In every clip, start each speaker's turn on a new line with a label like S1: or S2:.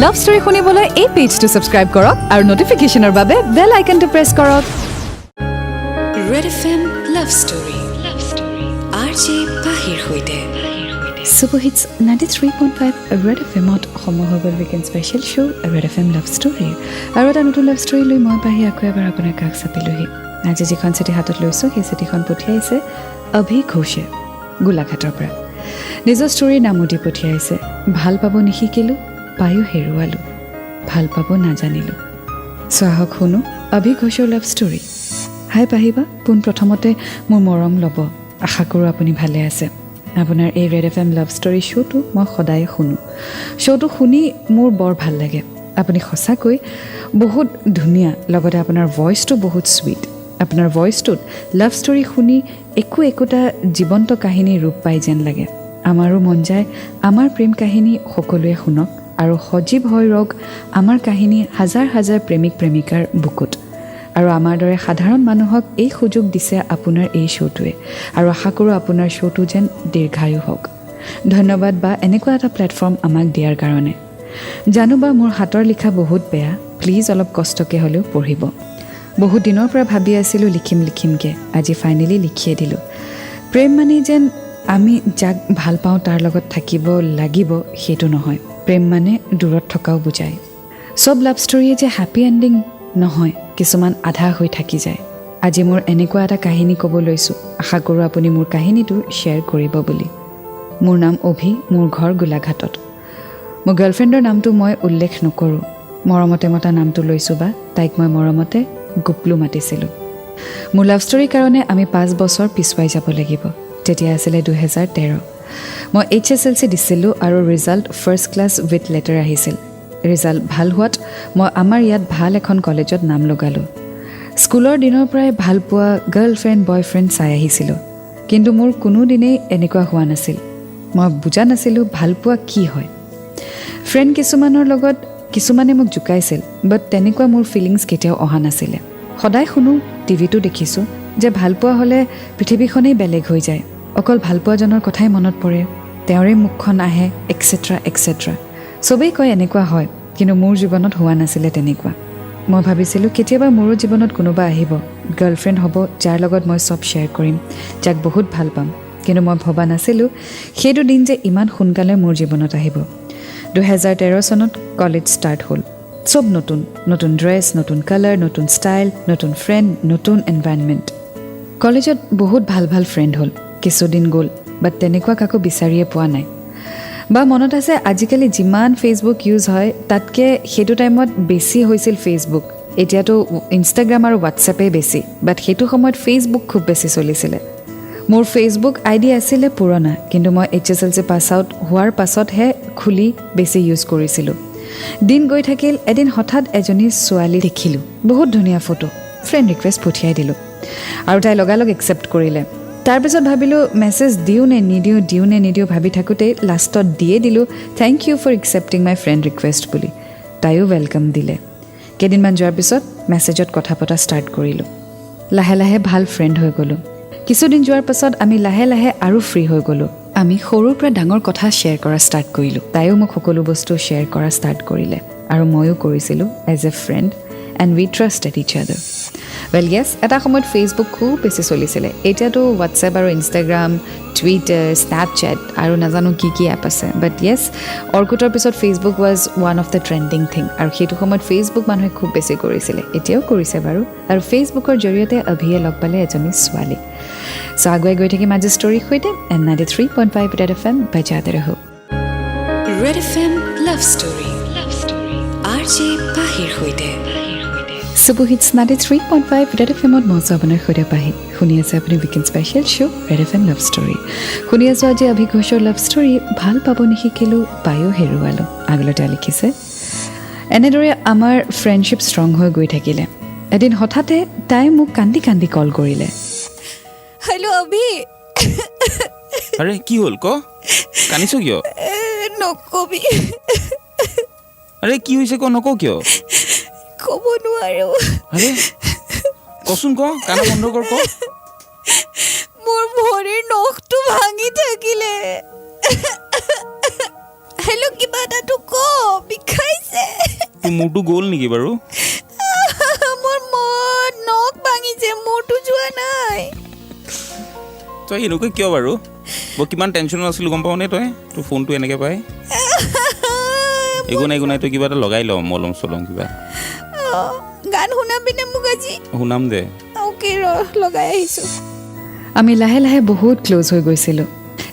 S1: Love story শুনিবলৈ এই পেজটো subscribe কৰক আৰু নটিফিকেশ্যনৰ বাবে বেল আইকনটো প্ৰেছ কৰক।
S2: Red FM love story RJ পাহিৰ সৈতে
S1: Super Hits 93.5 Red FM-ত সময় হৈ গ'ল weekend special show' Red F M love story. আৰু এটা নতুন লাভ ষ্টৰী লৈ মই পাহি আকৌ এবাৰ আপোনাৰ কাষ চাপিলোহি। আজি যিখন চিঠি হাতত লৈছোঁ সেই চিঠিখন পঠিয়াইছে অভি ঘোষে গোলাঘাটৰ পৰা। নিজৰ ষ্টৰীৰ নামো দি পঠিয়াইছে, ভাল পাব নিশিকিলোঁ, পায়ো হেৰুৱালোঁ, ভাল পাব নাজানিলোঁ। আহক শুনো অভি ঘোষৰ লাভ ষ্টৰী। হাই পাহিবা, পোনপ্ৰথমতে মোৰ মৰম ল'ব, আশা কৰোঁ আপুনি ভালে আছে। আপোনাৰ এই Red F M love story শ্ব'টো মই সদায় শুনো। শ্ব'টো শুনি মোৰ বৰ ভাল লাগে। আপুনি সঁচাকৈ বহুত ধুনীয়া, লগতে আপোনাৰ ভইচটো বহুত চুইট। আপোনাৰ ভইচটোত লাভ ষ্টৰী শুনি একোটা জীৱন্ত কাহিনীৰ ৰূপ পাই যেন লাগে। আমাৰো মন যায় আমাৰ প্ৰেম কাহিনী সকলোৱে শুনক আৰু সজীৱ হৈ ৰওক আমাৰ কাহিনী হাজাৰ হাজাৰ প্ৰেমিক প্ৰেমিকাৰ বুকুত। আৰু আমাৰ দৰে সাধাৰণ মানুহক এই সুযোগ দিছে আপোনাৰ এই শ্ব'টোৱে, আৰু আশা কৰোঁ আপোনাৰ শ্ব'টো যেন দীৰ্ঘায়ু হওক। ধন্যবাদ বা এনেকুৱা এটা প্লেটফৰ্ম আমাক দিয়াৰ কাৰণে। জানো বা মোৰ হাতৰ লিখা বহুত বেয়া, প্লিজ অলপ কষ্টকৈ হ'লেও পঢ়িব। বহুত দিনৰ পৰা ভাবি আছিলোঁ লিখিমকৈ, আজি ফাইনেলি লিখিয়ে দিলোঁ। প্ৰেম মানে যেন আমি যাক ভাল পাওঁ তাৰ লগত থাকিব লাগিব সেইটো নহয়। প্ৰেম মানে দূৰত থকাও বুজায়। চব লাভ ষ্টৰীয়ে যে হেপী এণ্ডিং নহয়, কিছুমান আধা হৈ থাকি যায়। আজি মোৰ এনেকুৱা এটা কাহিনী ক'ব লৈছোঁ, আশা কৰোঁ আপুনি মোৰ কাহিনীটো শ্বেয়াৰ কৰিব বুলি। মোৰ নাম অভি, মোৰ ঘৰ গোলাঘাটত। মোৰ গাৰ্লফ্ৰেণ্ডৰ নামটো মই উল্লেখ নকৰোঁ, মৰমতে মতা নামটো লৈছোঁ বা তাইক মই মৰমতে গুপলু মাতিছিলোঁ। মোৰ লাভ ষ্টৰীৰ কাৰণে আমি 5 বছৰ পিছুৱাই যাব লাগিব। তেতিয়া আছিলে 2013। মই HSLC দিছিলোঁ আৰু result first class with letter আহিছিল। ৰিজাল্ট ভাল হোৱাত মই আমাৰ ইয়াত ভাল এখন কলেজত নাম লগালোঁ। স্কুলৰ দিনৰ পৰাই ভাল পোৱা গাৰ্লফ্ৰেণ্ড বয়ফ্ৰেণ্ড চাই আহিছিলোঁ, কিন্তু মোৰ কোনো দিনেই এনেকুৱা হোৱা নাছিল। মই বুজা নাছিলোঁ ভাল পোৱা কি হয়। ফ্ৰেণ্ড কিছুমানৰ লগত কিছুমানে মোক জোকাইছিল, বাট তেনেকুৱা মোৰ ফিলিংছ কেতিয়াও অহা নাছিলে। সদায় শুনো, টিভিটো দেখিছোঁ যে ভাল পোৱা হ'লে পৃথিৱীখনেই বেলেগ হৈ যায়, অকল ভাল পোৱাজনৰ কথাই মনত পৰে, তেওঁৰে মুখখন আহে, এক্সেট্ৰা। চবেই কয় এনেকুৱা হয়, কিন্তু মোৰ জীৱনত হোৱা নাছিলে তেনেকুৱা। মই ভাবিছিলোঁ কেতিয়াবা মোৰো জীৱনত কোনোবা আহিব, গাৰ্লফ্ৰেণ্ড হ'ব যাৰ লগত মই চব শ্বেয়াৰ কৰিম, যাক বহুত ভাল পাম। কিন্তু মই ভবা নাছিলোঁ সেইটো দিন যে ইমান সোনকালে মোৰ জীৱনত আহিব। 2013 চনত কলেজ ষ্টাৰ্ট হ'ল। চব নতুন নতুন ড্ৰেছ, নতুন কালাৰ, নতুন ষ্টাইল, নতুন ফ্ৰেণ্ড, নতুন এনভাইৰনমেণ্ট। কলেজত বহুত ভাল ভাল ফ্ৰেণ্ড হ'ল, কিছুদিন গ'ল, বাট তেনেকুৱা কাকো বিচাৰিয়ে পোৱা নাই। বা মনত আছে আজিকালি যিমান ফেচবুক ইউজ হয় তাতকৈ সেইটো টাইমত বেছি হৈছিল ফেচবুক। এতিয়াতো ইনষ্টাগ্ৰাম আৰু হোৱাটছএপেই বেছি, বাট সেইটো সময়ত ফেচবুক খুব বেছি চলিছিলে। মোৰ ফেচবুক আইডি আছিলে পুৰণা, কিন্তু মই HSLC পাছ আউট হোৱাৰ পাছতহে খুলি বেছি ইউজ কৰিছিলোঁ। দিন গৈ থাকিল, এদিন হঠাৎ এজনী ছোৱালী দেখিলোঁ, বহুত ধুনীয়া ফটো। ফ্ৰেণ্ড ৰিকুৱেষ্ট পঠিয়াই দিলোঁ আৰু তাই লগালগ একচেপ্ট কৰিলে। তাৰপিছত ভাবিলোঁ মেছেজ দিওঁ নে নিদিওঁ ভাবি থাকোঁতেই লাষ্টত দিয়ে দিলোঁ, thank you for accepting my friend request বুলি। তাইও ৱেলকাম দিলে। কেইদিনমান যোৱাৰ পিছত মেছেজত কথা পতা ষ্টাৰ্ট কৰিলোঁ। লাহে লাহে ভাল ফ্ৰেণ্ড হৈ গ'লোঁ। কিছুদিন যোৱাৰ পাছত আমি লাহে লাহে আৰু ফ্ৰী হৈ গ'লোঁ। আমি সৰুৰ পৰা ডাঙৰ কথা শ্বেয়াৰ কৰা ষ্টাৰ্ট কৰিলোঁ। তাইও মোক সকলো বস্তু শ্বেয়াৰ কৰা ষ্টাৰ্ট কৰিলে আৰু ময়ো কৰিছিলোঁ as a friend, and we trusted each other. Well য়েছ, এটা সময়ত ফেচবুক খুব বেছি চলিছিলে। এতিয়াতো হোৱাটছএপ আৰু ইনষ্টাগ্ৰাম, টুইটাৰ, স্নেপচেট আৰু নাজানো কি এপ আছে। বাট য়েছ, অৰ্কুটৰ পিছত Facebook was one of the trending thing, আৰু সেইটো সময়ত ফেচবুক মানুহে খুব বেছি কৰিছিলে, এতিয়াও কৰিছে বাৰু। আৰু ফেচবুকৰ জৰিয়তে অভিয়ে লগ পালে এজনী ছোৱালী। চ' আগুৱাই গৈ থাকিম আজি ষ্টৰীৰ সৈতে। এণ্ড 93.5 ৰেড FM বাজাতে ৰহো।
S2: Red FM love story RJ পাহিৰ সৈতে
S1: Super Hits 93.5 ৰেড এফএমত মই আপোনাৰ সৈতে পাহি। শুনি আছে আপুনি weekend special show' Red F M love story. শুনি আছোঁ আজি অভি ঘোষৰ লাভ ষ্টৰী, ভাল পাব নিশিকিলোঁ, পায়ো হেৰুৱালোঁ। আগলৈ তেওঁ লিখিছে, এনেদৰে আমাৰ ফ্ৰেণ্ডশ্বিপ ষ্ট্ৰং হৈ গৈ থাকিলে। এদিন হঠাতে তাই মোক কান্দি কান্দি কল কৰিলে।
S2: হেল্ল' অভি।
S3: আৰে কি হ'ল ক, কান্দিছ কিয়?
S2: নকবি।
S3: আৰে কি হৈছে ক, নকওঁ কিয়?
S2: ক'ব নোৱাৰো।
S3: আৰে কচোন ক, কাণা বন্ধ কৰ ক।
S2: মোৰ ভৰিৰ নখটো ভাঙি থাকিলে। হেল্ল' কিবা এটাতো ক, বিষাইছে।
S3: তোৰ মূৰটো গ'ল নেকি বাৰু
S2: মোৰ নখ ভাঙিছে মূৰটো যোৱা নাই
S3: তই এনেকুৱা কিয় বাৰু মই কিমান টেনশ্যনত আছিলোঁ গম পাওঁ নে তই তোৰ ফোনটো এনেকৈ পাই একো নাই তই কিবা এটা লগাই ল মলম চলম কিবা
S2: গান শুনাবিনে মোক আজি
S3: শুনাম দে
S2: অ'কে লগাই আহিছোঁ
S1: আমি লাহে লাহে বহুত ক্ল'জ হৈ গৈছিলোঁ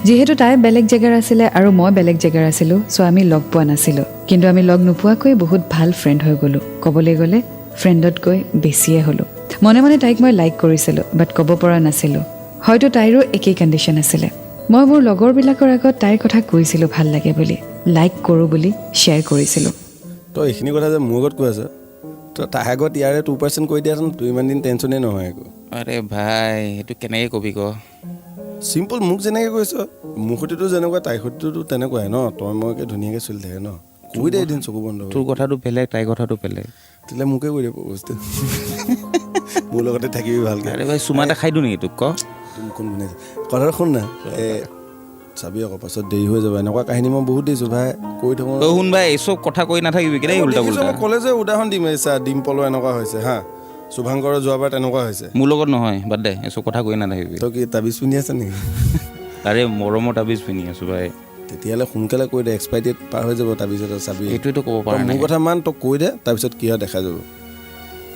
S1: যিহেতু তাই বেলেগ জেগাৰ আছিলে আৰু মই বেলেগ জেগাৰ আছিলোঁ চ' আমি লগ পোৱা নাছিলোঁ কিন্তু আমি লগ নোপোৱাকৈ বহুত ভাল ফ্ৰেণ্ড হৈ গ'লোঁ ক'বলৈ গ'লে ফ্ৰেণ্ডতকৈ বেছিয়ে হ'লোঁ মনে মনে তাইক মই লাইক কৰিছিলোঁ বাট ক'ব পৰা নাছিলোঁ হয়তো তাইৰো একেই কণ্ডিশ্যন আছিলে মই মোৰ লগৰবিলাকৰ আগত তাইৰ কথা কৈছিলোঁ ভাল লাগে বুলি লাইক কৰোঁ বুলি শ্বেয়াৰ কৰিছিলোঁ
S4: তই এইখিনি কথা যে মোৰ আগত কৈ আছ তই তাৰ আগত ইয়াৰে 2% কৈ দিয়াচোন তই ইমান দিন টেনশ্যনেই নহয় একো
S3: আৰে ভাই সেইটো কেনেকৈ কবি ক
S4: চিম্পল মোক যেনেকৈ কৈছ মোৰ সৈতেতো যেনেকুৱা তাইৰ সৈতেতো তেনেকুৱাই ন তই মইকে ধুনীয়াকৈ চলি থাকে ন কৈ দে এদিন চকু বন্ধ
S3: তোৰ কথাটো বেলেগ তাইৰ কথাটো বেলেগ
S4: তেতিয়াহ'লে মোকে কৈ দিব বস্তু মোৰ লগতে থাকিবি ভালকৈ
S3: আৰে ভাই চুমা এটা খাই দিওঁ নেকি তোক ক
S4: কোন বনাইছে কথাটো শুন না চাবি আকৌ পাছত দেৰি হৈ যাব এনেকুৱা কাহিনী মই বহুত দিছোঁ ভাই কৈ থাকোঁ
S3: তই শুন ভাই এইচব কথা কৈ নাথাকিবি কেলে উল্টা পুল্টা
S4: কলেজৰ উদাহৰণ দিম চা ডিম্পলৰ এনেকুৱা হৈছে হা শুভাংকৰৰ যোৱাবাৰ তেনেকুৱা হৈছে
S3: মোৰ লগত নহয় বাদ দে এইচব কথা কৈ নাথাকিবি
S4: তই কি তাবিজ পিন্ধি আছ নেকি
S3: আৰে মৰমৰ তাবিজ পিন্ধি আছোঁ ভাই
S4: তেতিয়াহ'লে সোনকালে কৈ দে এক্সপাইৰি ডেট পাৰ হৈ যাব তাৰপিছত চাবি
S3: এইটোৱেতো ক'ব পৰা
S4: তই
S3: নাই
S4: মোৰ কথা মান তই কৈ দে তাৰপিছত কি হয় দেখা যাব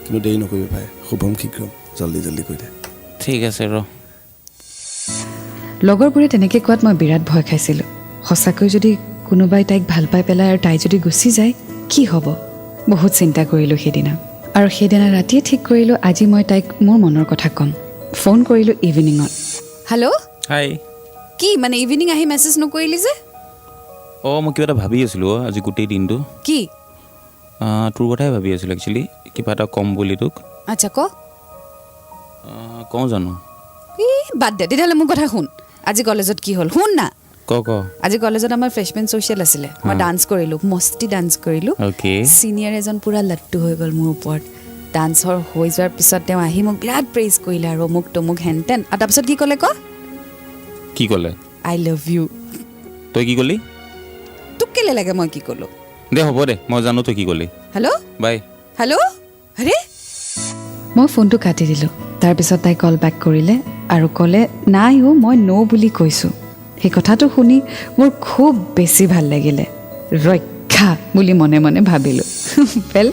S4: কিন্তু দেৰি নকৰিবি ভাই শুভম শীঘ্ৰম জল্দি কৈ দে
S3: ঠিক আছে ৰ
S1: লগৰবোৰে তেনেকৈ কোৱাত মই বিৰাট ভয় খাইছিলোঁ সঁচাকৈ যদি কোনোবাই তাইক ভাল পাই পেলাই আৰু তাই যদি গুচি যায় কি হ'ব বহুত চিন্তা কৰিলোঁ সেইদিনা আৰু সেইদিনা ৰাতিয়ে ঠিক কৰিলোঁ আজি মই তাইক মোৰ মনৰ কথা ক'ম ফোন কৰিলোঁ ইভিনিঙত
S2: হেল্ল'
S3: হাই
S2: কি মানে ইভিনিং আহি মেছেজ নকৰিলি যে
S3: অঁ মই কিবা এটা ভাবি আছিলোঁ আজি গোটেই দিনটো
S2: কি
S3: তোৰ কথাই ভাবি আছিলোঁ একচুৱেলি কিবা এটা ক'ম বুলি তোক
S2: আচ্ছা ক
S3: কওঁ জানো
S2: বাদ দে তেতিয়াহ'লে মোৰ কথা শুন আজি কলেজত কি হ'ল শুন না
S3: ক
S2: আজি কলেজত আমাৰ ফ্ৰেছমেন ছ'চিয়েল আছিলে মই ডান্স কৰিলোঁ মস্তি ডান্স কৰিলোঁ
S3: অ'কে
S2: ছিনিয়ৰ এজন পূৰা লাট্টু হৈ গ'ল মোৰ ওপৰত ডান্সৰ হৈ যোৱাৰ পিছত তেওঁ আহি মোক বিৰাট প্ৰেইজ কৰিলে আৰু অমুক তমুক হেন তেন আৰু তাৰপিছত কি ক'লে ক
S3: কি ক'লে
S2: আই লাভ ইউ
S3: তই কি ক'লি
S2: তোক কেলে লাগে মই কি ক'লোঁ
S3: দে হ'ব দে মই জানো তই কি ক'লি
S2: হেল্ল'
S3: বাই
S2: হেল্ল' আৰে
S1: মই ফোনটো কাটি দিলোঁ তাৰপিছত তাই কল বেক কৰিলে আৰু ক'লে নাই মই ন' বুলি কৈছোঁ সেই কথাটো শুনি মোৰ খুব বেছি ভাল লাগিলে ৰক্ষা বুলি মনে মনে ভাবিলোঁ ৱেল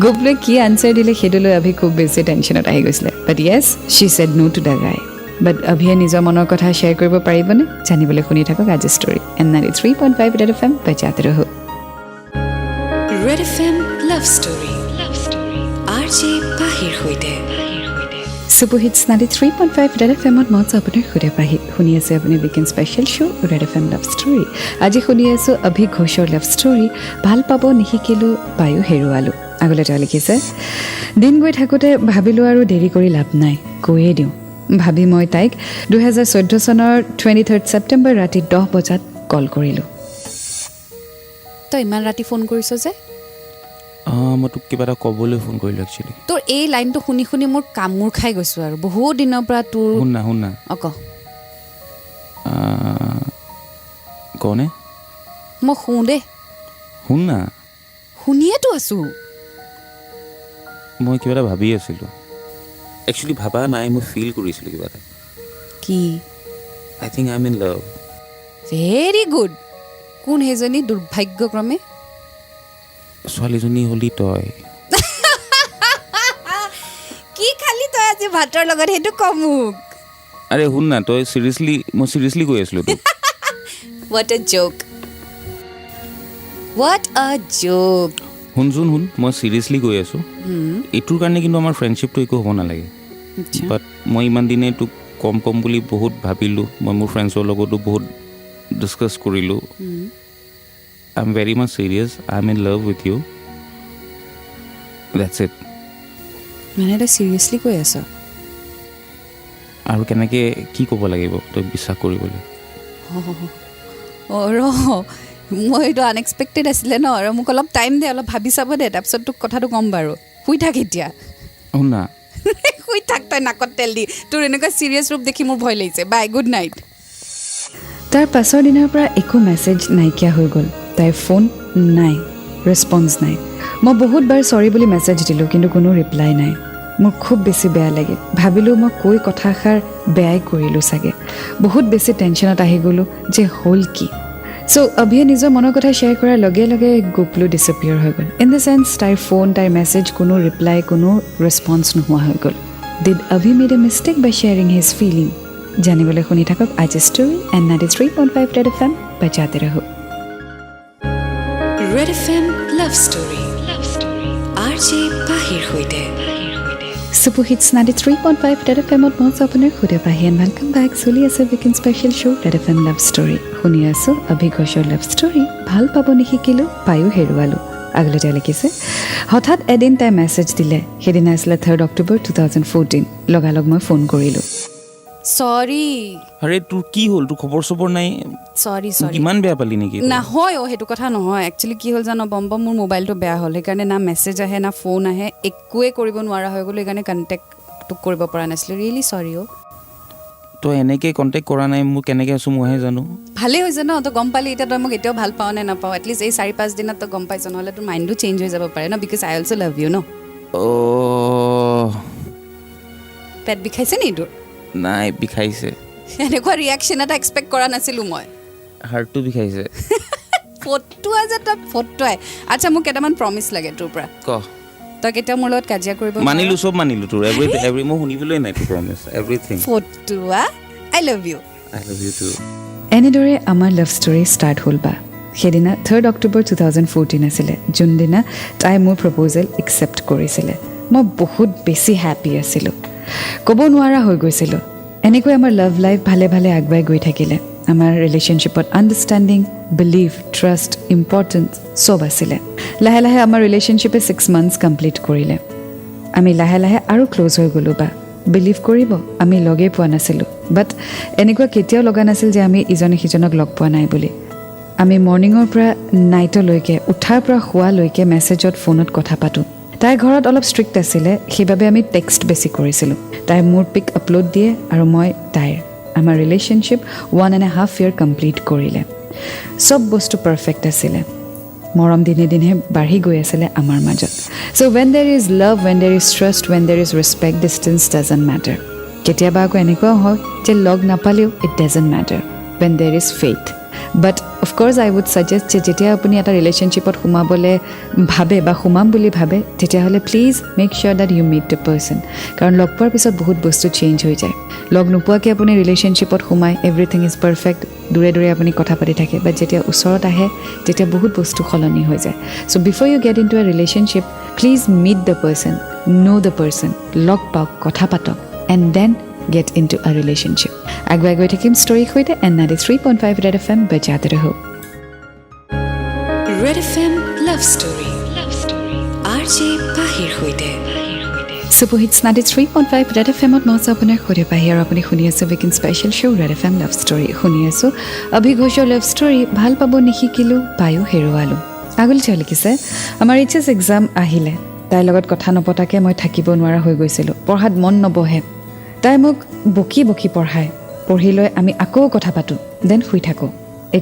S1: গ্ৰুপ লৈ কি আনচাৰ দিলে সেইটো লৈ অভি খুব বেছি টেনশ্যনত আহি গৈছিলে but yes she said no' to the guy but অভিয়ে নিজৰ মনৰ কথা শ্বেয়াৰ কৰিব পাৰিবনে জানিবলৈ শুনি থাকক আজি ষ্টৰী এণ্ড 93.5 ৰেড FM বজাতে ৰহো Red FM love story RJ পাহিৰ সৈতে Super Hits 93.5 Red FM-ত মই আপোনাৰ সৈতে পাহি শুনি আছে আপুনি weekend special show' red FM love story আজি শুনি আছোঁ অভি ঘোষৰ লাভ ষ্টৰী ভাল পাব নিশিকিলোঁ পায়ো হেৰুৱালোঁ আগলৈ তেওঁ লিখিছে দিন গৈ থাকোঁতে ভাবিলোঁ আৰু দেৰি কৰি লাভ নাই কৈয়ে দিওঁ ভাবি মই তাইক 2014 চনৰ 23 ছেপ্টেম্বৰ ৰাতি 10 বজাত কল কৰিলোঁ
S2: তই ইমান ৰাতি ফোন কৰিছ যে
S3: মই তোক কিবা এটা ক'বলৈ ফোন কৰিলোঁ একচুৱেলি
S2: তোৰ এই লাইনটো শুনি শুনি মোৰ কামোৰ খাই গৈছোঁ আৰু বহুত দিনৰ পৰা তোৰ
S3: শুন না
S2: অঁ ক
S3: কওনে
S2: মই শুওঁ দেই
S3: শুন না
S2: শুনিয়েতো আছোঁ
S3: মই কিবা এটা ভাবি আছিলোঁ একচুৱেলি ভাবা নাই মই ফিল কৰিছিলোঁ কিবা এটা
S2: কি
S3: I think I am in love
S2: very good কোন সেইজনী দুৰ্ভাগ্যক্ৰমে
S3: ছোৱালীজনী হ'লি তই
S2: কি খালি তই আজি ভাতৰ লগত সেইটো ক মোক
S3: আৰে শুন না তই মই চিৰিয়াছলি কৈ আছিলোঁ তোক
S2: হোৱাট এ জোক
S3: শুন মই চিৰিয়াছলি কৈ আছোঁ এইটোৰ কাৰণে কিন্তু আমাৰ ফ্ৰেণ্ডশ্বিপটো একো হ'ব নালাগে বাট মই ইমান দিনে তোক কম বুলি বহুত ভাবিলোঁ মই মোৰ ফ্ৰেণ্ডছৰ লগতো বহুত ডিছকাছ কৰিলোঁ I am very much serious I am in love with you that's it
S2: মানে তই চিৰিয়াছলি কৈ আছ
S3: আৰু কেনেকৈ কি ক'ব লাগিব তই বিশ্বাস কৰিবলৈ
S2: ৰ মই এইটো আনএক্সপেক্টেড আছিলে ন আৰু মোক অলপ টাইম দে অলপ ভাবি চাব দে তাৰপিছত তোক কথাটো ক'ম বাৰু শুই থাক এতিয়া
S3: শুন না
S2: শুই থাক তই নাকত তেল দি তোৰ এনেকুৱা চিৰিয়াছ ৰূপ দেখি মোৰ ভয় লাগিছে বাই গুড নাইট
S1: তাৰ পাছৰ দিনৰ পৰা একো মেছেজ নাইকিয়া হৈ গ'ল তাইৰ ফোন নাই ৰেছপন্স নাই মই বহুতবাৰ চৰি বুলি মেছেজ দিলোঁ কিন্তু কোনো ৰিপ্লাই নাই মোৰ খুব বেছি বেয়া লাগিল ভাবিলোঁ মই কৈ কথাষাৰ বেয়াই কৰিলোঁ চাগে বহুত বেছি টেনশ্যনত আহি গ'লোঁ যে হ'ল কি চ' অভিয়ে নিজৰ মনৰ কথা শ্বেয়াৰ কৰাৰ লগে লগে গোপলু ডিছএপিয়াৰ হৈ গ'ল ইন দ্য চেন্স তাইৰ ফোন তাইৰ মেছেজ কোনো ৰিপ্লাই কোনো ৰেছপন্স নোহোৱা হৈ গ'ল did Abhi made a mistake by sharing his feeling জানিবলৈ শুনি থাকক আজি ষ্টৰী এণ্ড 93.5 ৰেড FM বজাতে ৰহো
S2: Red FM love story RJ পাহিৰ সৈতে
S1: Super Hits 93.5 Red FM মই আপোনাৰ খুদে পাহিয়ান ওয়েলকাম বেক চলি আছে weekend special show' red FM love story শুনি আছোঁ অভিঘোষৰ লাভ ষ্টৰী ভাল পাব নিশিকিলোঁ পায়ো হেৰুৱালোঁ আগলৈ তেওঁ লিখিছে হঠাৎ এদিন তাই মেছেজ দিলে সেইদিনা আছিলে 3 অক্টোবৰ 2014 লগালগ মই ফোন কৰিলোঁ
S2: চৰি
S3: আৰে তোৰ কি হ'ল তোৰ খবৰ চবৰ নাই
S2: চৰি
S3: কিমান বেয়া পালি নেকি
S2: নহয় সেইটো কথা নহয় একচুৱেলি কি হ'ল জানো বম মোৰ মোবাইলটো বেয়া হ'ল সেইকাৰণে না মেছেজ আহে না ফোন আহে একোৱে কৰিব নোৱাৰা হৈ গ'লো সেইকাৰণে কণ্টেক্ট কৰিব পৰা নাছিলোঁ ৰিয়েলি চৰি
S3: তই এনেকৈ কণ্টেক্ট কৰা নাই মোৰ কেনেকৈ আছোঁ মইহে জানো
S2: ভালেই হৈছে ন তই গম পালি এতিয়া তই মোক এতিয়াও ভাল পাওঁ নে নাপাওঁ এটলিষ্ট এই 4-5 দিনত তই গম পাইছ নহ'লে তোৰ মাইণ্ডটো চেঞ্জ হৈ যাব পাৰে ন because I also' love you ন পেট বিষাইছে নি তোৰ
S3: নাই বিষাইছে
S2: এনেকুৱা ৰিয়েকশ্যন এটা এক্সপেক্ট কৰা নাছিলোঁ মই
S3: হাৰ্টটো বিষাইছে
S2: ফটোৱা যে তই ফটোৱাই আচ্ছা মোক কেইটামান প্ৰমিছ লাগে তোৰ পৰা
S3: ক
S2: তই কেতিয়া মোৰ লগত কাজিয়া কৰিব
S3: মানিলোঁ চব মানিলোঁ তোৰ এভৰি মই শুনিবলৈ নাই তোৰ প্ৰমিছ এভৰিথিং
S2: ফটোৱা আই লাভ ইউ
S3: টু
S1: এনেদৰে আমাৰ লাভ ষ্টৰী ষ্টাৰ্ট হ'ল বা সেইদিনা 3 অক্টোবৰ 2014 আছিলে যোনদিনা তাই মোৰ প্ৰপ'জেল একচেপ্ট কৰিছিলে মই বহুত বেছি হেপ্পী আছিলোঁ ক'ব নোৱাৰা হৈ গৈছিলোঁ এনেকৈ আমাৰ লাভ লাইফ ভালে ভালে আগুৱাই গৈ থাকিলে আমাৰ ৰিলেশ্যনশ্বিপত আণ্ডাৰষ্টেণ্ডিং বিলিভ ট্ৰাষ্ট ইম্পৰ্টেঞ্চ চব আছিলে লাহে লাহে আমাৰ ৰিলেশ্যনশ্বিপে 6 মান্থছ কমপ্লিট কৰিলে আমি লাহে লাহে আৰু ক্ল'জ হৈ গ'লোঁ বা বিলিভ কৰিব আমি লগেই পোৱা নাছিলোঁ বাট এনেকুৱা কেতিয়াও লগা নাছিল যে আমি ইজনে সিজনক লগ পোৱা নাই বুলি আমি মৰ্ণিঙৰ পৰা নাইটলৈকে উঠাৰ পৰা শোৱালৈকে মেছেজত ফোনত কথা পাতোঁ তাইৰ ঘৰত অলপ ষ্ট্ৰিক্ট আছিলে সেইবাবে আমি টেক্সট বেছি কৰিছিলোঁ তাই মোৰ পিক আপলোড দিয়ে আৰু মই তাইৰ আমাৰ ৰিলেশ্যনশ্বিপ 1.5 year কমপ্লিট কৰিলে চব বস্তু পাৰফেক্ট আছিলে মৰম দিনে দিনে বাঢ়ি গৈ আছিলে আমাৰ মাজত so' when there is love when there is trust when there is respect distance doesn't matter কেতিয়াবা আকৌ এনেকুৱাও হয় যে লগ নাপালেও it doesn't matter when there is faith but of course I would suggest যে যেতিয়া আপুনি এটা ৰিলেশ্যনশ্বিপত সোমাবলৈ ভাবে বা সোমাম বুলি ভাবে তেতিয়াহ'লে please make sure that you meet the person কাৰণ লগ পোৱাৰ পিছত বহুত বস্তু চেঞ্জ হৈ যায় লগ নোপোৱাকৈ আপুনি ৰিলেশ্যনশ্বিপত সোমায় এভৰিথিং ইজ পাৰফেক্ট দূৰে দূৰে আপুনি কথা পাতি থাকে বাট যেতিয়া ওচৰত আহে তেতিয়া বহুত বস্তু সলনি হৈ যায় so' before you get into a relationship please meet the person know' the person লগ পাওক কথা পাতক and then get into a relationship. আগুৱাই গৈ থাকিম ষ্টৰীৰ সৈতে এণ্ড 93.5 ৰেড FM বজাতে ৰহো
S2: Red FM love story RJ পাহিৰ সৈতে
S1: Super Hits 93.5 ৰেড FM মই আপোনাৰ খুদে পাহি আৰু আপুনি শুনি আছে weekend special show' red FM love story শুনি আছোঁ অভিঘোষৰ লাভ ষ্টৰী ভাল পাব নিশিকিলোঁ পায়ো হেৰুৱালোঁ আগলৈ তেওঁ লিখিছে আমাৰ HS এক্সাম আহিলে তাইৰ লগত কথা নপতাকৈ মই থাকিব নোৱাৰা হৈ গৈছিলোঁ পঢ়াত মন নবহে তাই মোক বকি বকি পঢ়ায় পঢ়ি লৈ আমি আকৌ কথা পাতোঁ দেন শুই থাকোঁ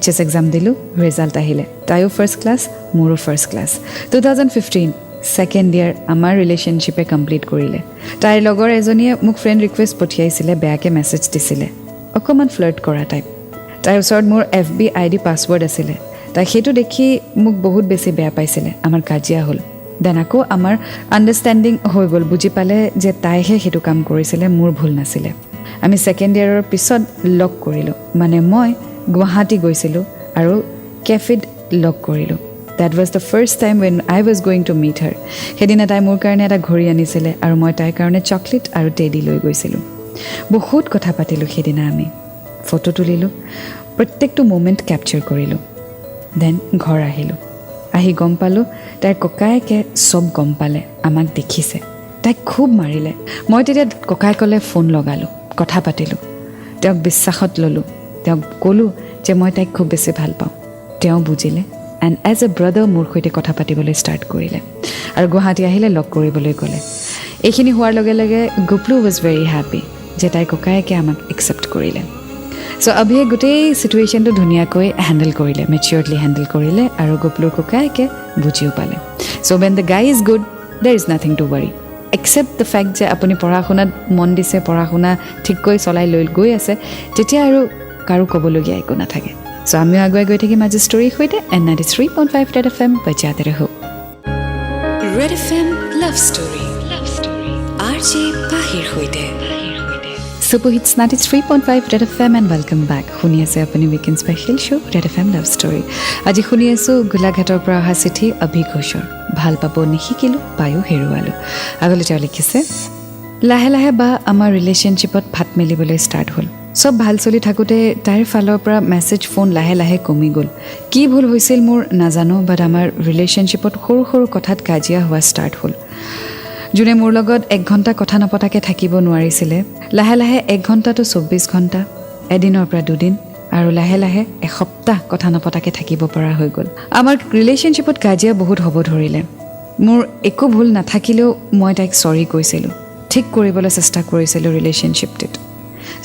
S1: HS এক্সাম দিলোঁ ৰিজাল্ট আহিলে তাইও ফাৰ্ষ্ট ক্লাছ মোৰো ফাৰ্ষ্ট ক্লাছ 2015 ছেকেণ্ড ইয়াৰ আমাৰ ৰিলেশ্যনশ্বিপে কমপ্লিট কৰিলে তাইৰ লগৰ এজনীয়ে মোক ফ্ৰেণ্ড ৰিকুৱেষ্ট পঠিয়াইছিলে বেয়াকৈ মেছেজ দিছিলে অকণমান ফ্লাৰ্ট কৰা টাইপ তাইৰ ওচৰত মোৰ FB ID পাছৱৰ্ড আছিলে তাই সেইটো দেখি মোক বহুত বেছি বেয়া পাইছিলে আমাৰ কাজিয়া হ'ল দেন আকৌ আমাৰ আণ্ডাৰষ্টেণ্ডিং হৈ গ'ল বুজি পালে যে তাইহে সেইটো কাম কৰিছিলে মোৰ ভুল নাছিলে আমি ছেকেণ্ড ইয়াৰৰ পিছত লগ কৰিলোঁ মানে মই গুৱাহাটী গৈছিলোঁ আৰু কেফেত লগ কৰিলোঁ that was the first time when I was going to meet her সেইদিনা তাই মোৰ কাৰণে এটা ঘড়ী আনিছিলে আৰু মই তাইৰ কাৰণে চকলেট আৰু টেডি লৈ গৈছিলোঁ বহুত কথা পাতিলোঁ সেইদিনা আমি ফটো তুলিলোঁ প্ৰত্যেকটো মুমেণ্ট কেপচাৰ কৰিলোঁ দেন ঘৰ আহিলোঁ আহি গম পালোঁ তাইৰ ককায়েকে চব গম পালে আমাক দেখিছে তাইক খুব মাৰিলে মই তেতিয়া ককায়েকলৈ ফোন লগালোঁ কথা পাতিলোঁ তেওঁক বিশ্বাসত ল'লোঁ তেওঁক ক'লোঁ যে মই তাইক খুব বেছি ভাল পাওঁ তেওঁ বুজিলে এণ্ড এজ এ ব্ৰাদাৰ মোৰ সৈতে কথা পাতিবলৈ ষ্টাৰ্ট কৰিলে আৰু গুৱাহাটী আহিলে লগ কৰিবলৈ গ'লে এইখিনি হোৱাৰ লগে লগে গোপলু ৱাজ ভেৰি হেপ্পী যে তাইৰ ককায়েকে আমাক একচেপ্ট কৰিলে চ' অভিয়ে গোটেই চিটুৱেশ্যনটো ধুনীয়াকৈ হেণ্ডেল কৰিলে, মেচিয়ৰডলি হেণ্ডেল কৰিলে আৰু গপলুৰ ককায়েকে বুজিও পালে। So' when the guy is good there is nothing to worry, except the fact যে আপুনি পঢ়া শুনাত মন দিছে, পঢ়া শুনা ঠিককৈ চলাই লৈ গৈ আছে, তেতিয়া আৰু কাৰো ক'বলগীয়া একো নাথাকে। চ' আমিও আগুৱাই গৈ থাকিম আজি ষ্টৰীৰ সৈতে। এণ্ড 93.5 ৰেড FM বজাতে ৰহো। Red FM love story, RJ পাহিৰ সৈতে। Super Hits 93.5 Red FM and welcome back. শুনি আছে আপুনি weekend special show' red FM love story. আজি শুনি আছোঁ গোলাঘাটৰ পৰা অহা চিঠি অভি ঘোষৰ। ভাল পাব নিশিকিলোঁ, পায়ো হেৰুৱালোঁ। আগলৈ তেওঁ লিখিছে, লাহে লাহে বা আমাৰ ৰিলেশ্যনশ্বিপত ফাট মেলিবলৈ ষ্টাৰ্ট হ'ল। চব ভাল চলি থাকোঁতে তাইৰ ফালৰ পৰা মেছেজ ফোন লাহে লাহে কমি গ'ল। কি ভুল হৈছিল মোৰ নাজানো, বাট আমাৰ ৰিলেশ্যনশ্বিপত সৰু সৰু কথাত কাজিয়া হোৱা ষ্টাৰ্ট হ'ল। যোনে মোৰ লগত 1 ঘণ্টা কথা নপতাকৈ থাকিব নোৱাৰিছিলে, লাহে লাহে 1 ঘণ্টাটো 24 ঘণ্টা, এদিনৰ পৰা 2 দিন, আৰু লাহে লাহে এসপ্তাহ কথা নপতাকৈ থাকিব পৰা হৈ গ'ল। আমাৰ ৰিলেশ্যনশ্বিপত কাজিয়া বহুত হ'ব ধৰিলে। মোৰ একো ভুল নাথাকিলেও মই তাইক চৰি কৈছিলোঁ, ঠিক কৰিবলৈ চেষ্টা কৰিছিলোঁ ৰিলেশ্যনশ্বিপটোত।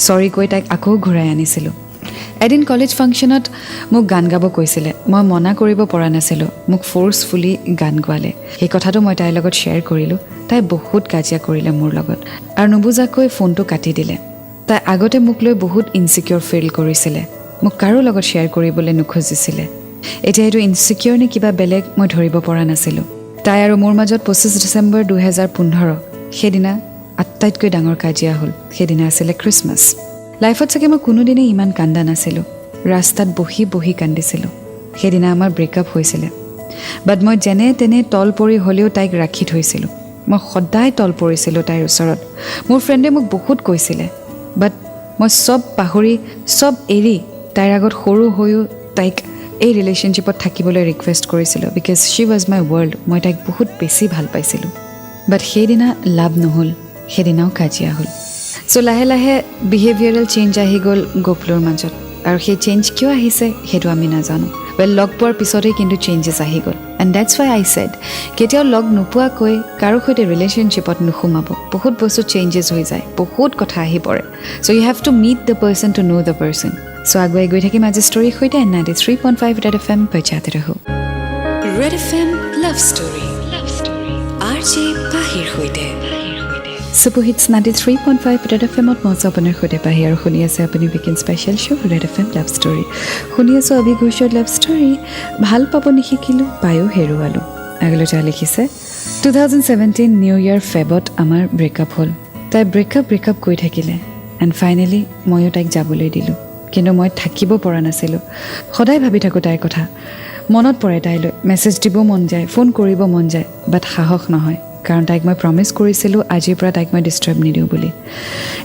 S1: চৰি কৈ তাইক আকৌ ঘূৰাই আনিছিলোঁ। এদিন কলেজ ফাংচনত মোক গান গাব কৈছিলে, মই মনা কৰিব পৰা নাছিলোঁ, মোক ফ'ৰ্চফুলি গান গোৱালে। সেই কথাটো মই তাইৰ লগত শ্বেয়াৰ কৰিলোঁ। তাই বহুত কাজিয়া কৰিলে মোৰ লগত আৰু নুবুজাকৈ ফোনটো কাটি দিলে। তাই আগতে মোক লৈ বহুত ইনচিকিউৰ ফিল কৰিছিলে, মোক কাৰো লগত শ্বেয়াৰ কৰিবলৈ নোখোজিছিলে। এতিয়া এইটো ইনচিকিউৰ নে কিবা বেলেগ মই ধৰিব পৰা নাছিলোঁ। তাই আৰু মোৰ মাজত 25 ডিচেম্বৰ 2015 সেইদিনা আটাইতকৈ ডাঙৰ কাজিয়া হ'ল। সেইদিনা আছিলে খ্ৰীষ্টমাছ। লাইফত চাগে মই কোনোদিনেই ইমান কান্দা নাছিলোঁ। ৰাস্তাত বহি বহি কান্দিছিলোঁ। সেইদিনা আমাৰ ব্ৰেকআপ হৈছিলে, বাট মই যেনে তেনে তল পৰি হ'লেও তাইক ৰাখি থৈছিলোঁ। মই সদায় তল পৰিছিলোঁ তাইৰ ওচৰত। মোৰ ফ্ৰেণ্ডে মোক বহুত কৈছিলে, বাট মই চব পাহৰি চব এৰি তাইৰ আগত সৰু হৈও তাইক এই ৰিলেশ্যনশ্বিপত থাকিবলৈ ৰিকুৱেষ্ট কৰিছিলোঁ, because Shi was my world. মই তাইক বহুত বেছি ভাল পাইছিলোঁ, বাট সেইদিনা লাভ নহ'ল, সেইদিনাও কাজিয়া হ'ল। চ' লাহে লাহে বিহেভিয়াৰেল চেঞ্জ আহি গ'ল গপলুৰ মাজত, আৰু সেই চেঞ্জ কিয় আহিছে সেইটো আমি নাজানো। লগ পোৱাৰ পিছতেই কিন্তু চেঞ্জেছ আহি গ'ল। And that's Y I said, কেতিয়াও লগ নোপোৱাকৈ কাৰো সৈতে ৰিলেশ্যনশ্বিপত নোসোমাব। বহুত বস্তু চেঞ্জেছ হৈ যায়, বহুত কথা আহি পৰে। So' you have to meet the person to know' the person. So' আগুৱাই গৈ থাকিম আজি ষ্টৰীৰ সৈতে। 93.5 ৰেড FM বজাতে ৰহো। Red FM love story, RJ পাহিৰ সৈতে। Super Hits 93.5 ৰেড FMত মই আপোনাৰ সৈতে পাহি, আৰু শুনি আছে আপুনি weekend special show' red FM love story. শুনি আছোঁ অভি ঘোষৰ লাভ ষ্টৰী। ভাল পাব নিশিকিলোঁ, পায়ো হেৰুৱালোঁ। আগলৈ তেওঁ লিখিছে, 2017 নিউ ইয়েৰ ফেবত আমাৰ ব্ৰেকআপ হ'ল। তাই ব্ৰেকআপ কৈ থাকিলে, এণ্ড ফাইনেলি ময়ো তাইক যাবলৈ দিলোঁ। কিন্তু মই থাকিব পৰা নাছিলোঁ। সদায় ভাবি থাকোঁ তাইৰ কথা, মনত পৰে তাইলৈ, মেছেজ দিব মন যায়, ফোন কৰিব মন যায়, বাট সাহস নহয়, কাৰণ তাইক মই প্ৰমিছ কৰিছিলোঁ আজিৰ পৰা তাইক মই ডিষ্টাৰ্ব নিদিওঁ বুলি।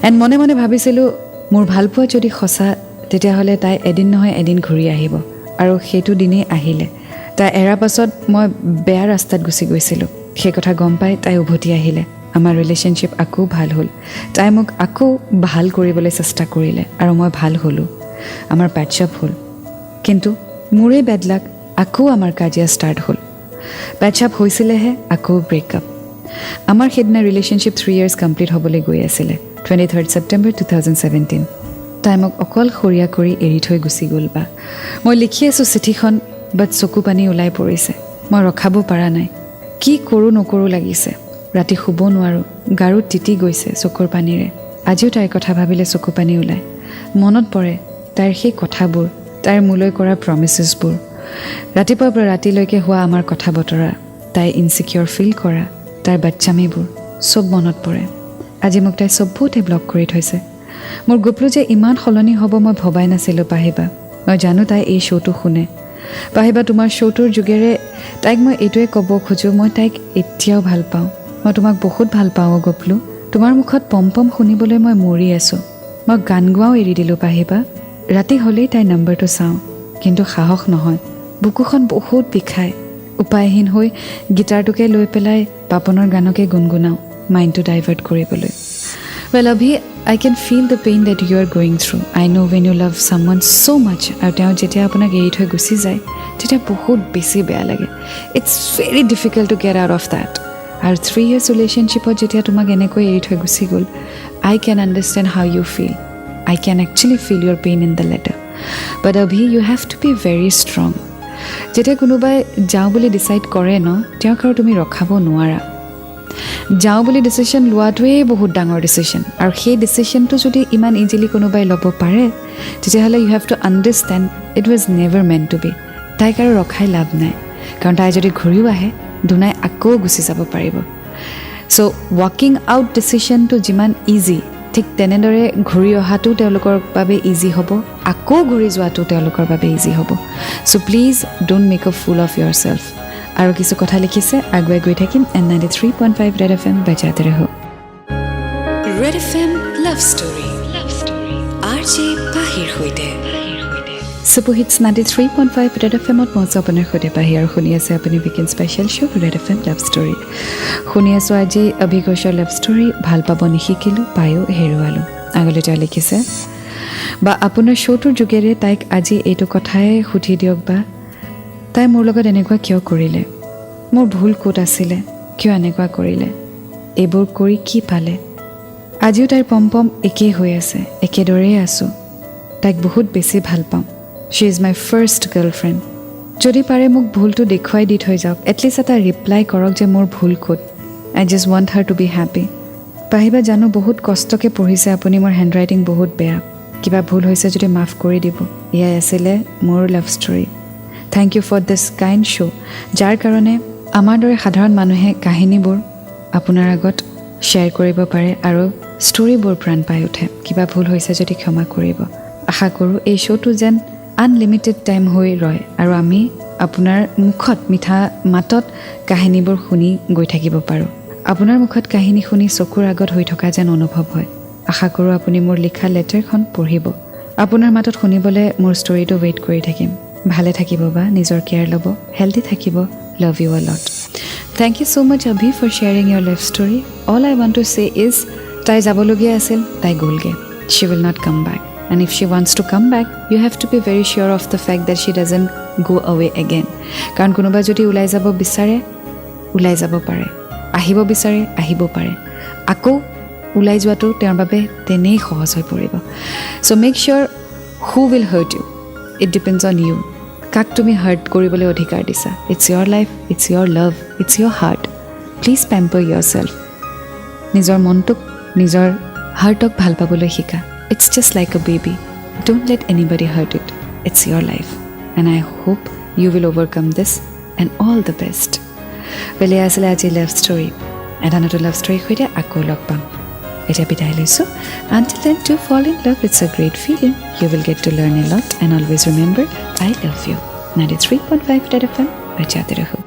S1: এণ্ড মনে মনে ভাবিছিলোঁ মোৰ ভালপোৱা যদি সঁচা, তেতিয়াহ'লে তাই এদিন নহয় এদিন ঘূৰি আহিব, আৰু সেইটো দিনেই আহিলে। তাই এৰাৰ পাছত মই বেয়া ৰাস্তাত গুচি গৈছিলোঁ। সেই কথা গম পাই তাই উভতি আহিলে। আমাৰ ৰিলেশ্যনশ্বিপ আকৌ ভাল হ'ল। তাই মোক আকৌ ভাল কৰিবলৈ চেষ্টা কৰিলে, আৰু মই ভাল হ'লোঁ। আমাৰ পেটছআপ হ'ল। কিন্তু মোৰেই বেড লাক, আকৌ আমাৰ কাজিয়া ষ্টাৰ্ট হ'ল। পেটছআপ হৈছিলেহে, আকৌ ব্ৰেকআপ। আমাৰ সেইদিনা ৰিলেশ্যনশ্বিপ 3 years কমপ্লিট হ'বলৈ গৈ আছিলে, 23 ছেপ্টেম্বৰ 2017। তাই মোক অকলশৰীয়া কৰি এৰি থৈ গুচি গ'ল। বা মই লিখি আছোঁ চিঠিখন, বাট চকু পানী ওলাই পৰিছে। মই ৰখাব পৰা নাই, কি কৰোঁ নকৰোঁ লাগিছে। ৰাতি শুব নোৱাৰোঁ, গাৰুত তিতি গৈছে চকুৰ পানীৰে। আজিও তাইৰ কথা ভাবিলে চকু পানী ওলায়। মনত পৰে তাইৰ সেই কথাবোৰ, তাইৰ মোলৈ কৰা প্ৰমিছেছবোৰ, ৰাতিপুৱাৰ পৰা ৰাতিলৈকে হোৱা আমাৰ কথা বতৰা, তাই ইনচিকিউৰ ফিল কৰা, তাইৰ বাচ্চামিবোৰ চব মনত পৰে। আজি মোক তাই চবতে ব্লক কৰি থৈছে। মোৰ গপলু যে ইমান সলনি হ'ব মই ভবাই নাছিলোঁ পাহিবা। মই জানো তাই এই শ্ব'টো শুনে। পাহিবা, তোমাৰ শ্ব'টোৰ যোগেৰে তাইক মই এইটোৱে ক'ব খোজোঁ, মই তাইক এতিয়াও ভাল পাওঁ। মই তোমাক বহুত ভাল পাওঁ গপলু। তোমাৰ মুখত পম পম শুনিবলৈ মই মৰি আছোঁ। মই গান গোৱাও এৰি দিলোঁ পাহিবা। ৰাতি হ'লেই তাইৰ নম্বৰটো চাওঁ, কিন্তু সাহস নহয়। বুকুখন বহুত বিষায়। উপায়হীন হৈ গীটাৰটোকে লৈ পেলাই পাপনৰ গানকে গুণগুণাওঁ, মাইণ্ডটো ডাইভাৰ্ট কৰিবলৈ। Well Abhi, I can feel the pain that you are going through. I know when you love someone so much, আৰু তেওঁ যেতিয়া আপোনাক এৰি থৈ গুচি যায়, তেতিয়া বহুত বেছি বেয়া লাগে। It's very difficult to get out of that. আৰু 3 years ৰিলেশ্যনশ্বিপত যেতিয়া তোমাক এনেকৈ এৰি থৈ গুচি গ'ল, I can understand how you feel. I can actually feel your pain in the letter. But Abhi, you have to be very strong. যেতিয়া কোনোবাই যাওঁ বুলি ডিচাইড কৰে ন তেওঁক আৰু তুমি ৰখাব নোৱাৰা যাওঁ বুলি ডিচিশ্যন লোৱাটোৱেই বহুত ডাঙৰ ডিচিশ্যন আৰু সেই ডিচিশ্যনটো যদি ইমান ইজিলি কোনোবাই ল'ব পাৰে তেতিয়াহ'লে you have to understand it was never meant to be তাইক আৰু ৰখাই লাভ নাই কাৰণ তাই যদি ঘূৰিও আহে দুনাই আকৌ গুচি যাব পাৰিব চ' ৱাকিং আউট ডিচিশ্যনটো যিমান ইজি ঠিক তেনেদৰে ঘূৰি অহাটো তেওঁলোকৰ বাবে ইজি হ'ব আকৌ ঘূৰি যোৱাটো তেওঁলোকৰ বাবে ইজি হ'ব চ' please don't make a full of your self আৰু কিছু কথা লিখিছে আগুৱাই গৈ থাকিম এণ্ড 93.5 ৰেড FM বজাতে ৰহো
S5: Red FM love story RJ পাহিৰ সৈতে
S1: Superhits 93.5 ৰেড FMত মই আপোনাৰ সৈতে পাহি আৰু শুনি আছে আপুনি weekend special show' red FM love story শুনি আছোঁ আজি অভিঘোষৰ লাভ ষ্টৰী ভাল পাব নিশিকিলোঁ পায়ো হেৰুৱালোঁ আগলৈ তেওঁ লিখিছে বা আপোনাৰ শ্ব'টোৰ যোগেৰে তাইক আজি এইটো কথাই সুধি দিয়ক বা তাই মোৰ লগত এনেকুৱা কিয় কৰিলে মোৰ ভুল ক'ত আছিলে কিয় এনেকুৱা কৰিলে এইবোৰ কৰি কি পালে আজিও তাইৰ পম একেই হৈ আছে একেদৰেই আছোঁ তাইক বহুত বেছি ভাল পাওঁ শ্বি ইজ মাই ফাৰ্ষ্ট গাৰ্লফ্ৰেণ্ড যদি পাৰে মোক ভুলটো দেখুৱাই দি থৈ যাওক এটলিষ্ট এটা ৰিপ্লাই কৰক যে মোৰ ভুল ক'ত I just want her to be happy পাহিবা জানো বহুত কষ্টকৈ পঢ়িছে আপুনি মোৰ হেণ্ডৰাইটিং বহুত বেয়া কিবা ভুল হৈছে যদি মাফ কৰি দিব এয়াই আছিলে মোৰ love story thank you for this kind show' যাৰ কাৰণে আমাৰ দৰে সাধাৰণ মানুহে কাহিনীবোৰ আপোনাৰ আগত শ্বেয়াৰ কৰিব পাৰে আৰু ষ্টৰীবোৰ প্ৰাণ পাই উঠে কিবা ভুল হৈছে যদি ক্ষমা কৰিব আশা কৰোঁ এই শ্ব'টো যেন আনলিমিটেড টাইম হৈ ৰয় আৰু আমি আপোনাৰ মুখত মিঠা মাতত কাহিনীবোৰ শুনি গৈ থাকিব পাৰোঁ আপোনাৰ মুখত কাহিনী শুনি চকুৰ আগত হৈ থকা যেন অনুভৱ হয় আশা কৰোঁ আপুনি মোৰ লিখা লেটাৰখন পঢ়িব আপোনাৰ মাতত শুনিবলৈ মোৰ ষ্টৰীটো ৱেইট কৰি থাকিম ভালে থাকিব বা নিজৰ কেয়াৰ ল'ব হেল্ডি থাকিব love you a lot thank you so' much Abhi for sharing your life story all I want to say is তাই যাবলগীয়া আছিল তাই গ'লগৈ she will not come back and if she wants to come back you have to be very sure of the fact that she doesn't go away again কাৰণ কোনোবা যদি ওলাই যাব বিচাৰে ওলাই যাব পাৰে আহিব বিচাৰে আহিব পাৰে আকৌ ওলাই যোৱাটো তেওঁৰ বাবে তেনেই সহজ হৈ পৰিব so make sure who will hurt you it depends on you কাক তুমি হাৰ্ট কৰিবলৈ অধিকাৰ দিছা it's your life it's your love it's your heart please pamper yourself নিজৰ মনটোক নিজৰ হাৰ্টক ভাল পাবলৈ শিকা It's just like a baby. Don't let anybody hurt it. It's your life. And I hope you will overcome this and all the best. Well, asile aji love story. And another love story hoide akko log pam. Eta bidai loisu. Until then, to fall in love, it's a great feeling. You will get to learn a lot and always remember, I love you. 93.5 Red FM, bajate raho.